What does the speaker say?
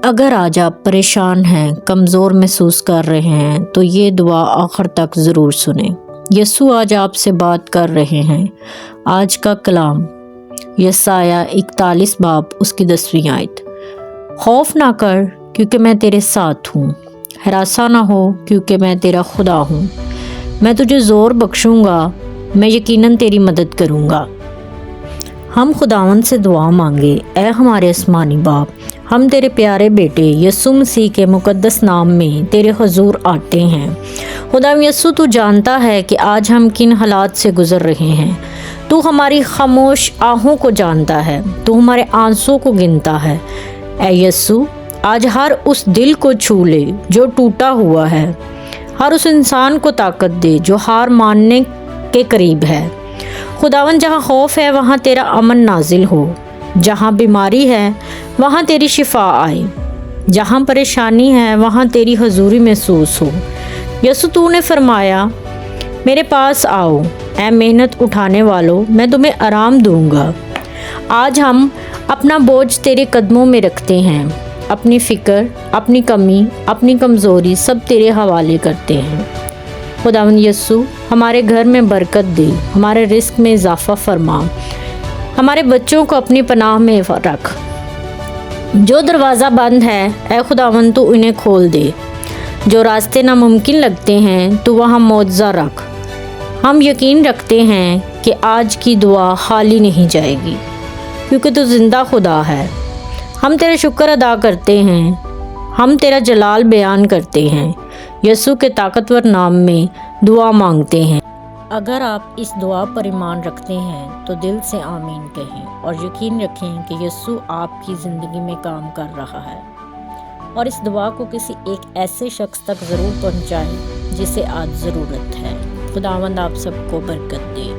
اگر آج آپ پریشان ہیں، کمزور محسوس کر رہے ہیں تو یہ دعا آخر تک ضرور سنیں۔ یسوع آج آپ سے بات کر رہے ہیں۔ آج کا کلام یسایہ 41 باب اس کی 10ویں آیت۔ خوف نہ کر کیونکہ میں تیرے ساتھ ہوں، ہراساں نہ ہو کیونکہ میں تیرا خدا ہوں۔ میں تجھے زور بخشوں گا، میں یقیناً تیری مدد کروں گا۔ ہم خداوند سے دعا مانگے۔ اے ہمارے آسمانی باپ، ہم تیرے پیارے بیٹے یسوع مسیح کے مقدس نام میں تیرے حضور آتے ہیں۔ خدا یسوع، تو جانتا ہے کہ آج ہم کن حالات سے گزر رہے ہیں۔ تو ہماری خاموش آہوں کو جانتا ہے، تو ہمارے آنسوں کو گنتا ہے۔ اے یسوع، آج ہر اس دل کو چھو لے جو ٹوٹا ہوا ہے، ہر اس انسان کو طاقت دے جو ہار ماننے کے قریب ہے۔ خداوند، جہاں خوف ہے وہاں تیرا امن نازل ہو، جہاں بیماری ہے وہاں تیری شفا آئے، جہاں پریشانی ہے وہاں تیری حضوری محسوس ہو۔ یسوع، تو نے فرمایا، میرے پاس آؤ اے محنت اٹھانے والو، میں تمہیں آرام دوں گا۔ آج ہم اپنا بوجھ تیرے قدموں میں رکھتے ہیں، اپنی فکر، اپنی کمی، اپنی کمزوری سب تیرے حوالے کرتے ہیں۔ خداوند یسوع، ہمارے گھر میں برکت دے، ہمارے رزق میں اضافہ فرما، ہمارے بچوں کو اپنی پناہ میں رکھ۔ جو دروازہ بند ہے اے خداوند تو انہیں کھول دے، جو راستے ناممکن لگتے ہیں تو وہاں معجزہ رکھ۔ ہم یقین رکھتے ہیں کہ آج کی دعا خالی نہیں جائے گی، کیونکہ تو زندہ خدا ہے۔ ہم تیرا شکر ادا کرتے ہیں، ہم تیرا جلال بیان کرتے ہیں۔ یسوع کے طاقتور نام میں دعا مانگتے ہیں۔ اگر آپ اس دعا پر ایمان رکھتے ہیں تو دل سے آمین کہیں اور یقین رکھیں کہ یسوع آپ کی زندگی میں کام کر رہا ہے، اور اس دعا کو کسی ایک ایسے شخص تک ضرور پہنچائیں جسے آج ضرورت ہے۔ خداوند آپ سب کو برکت دے۔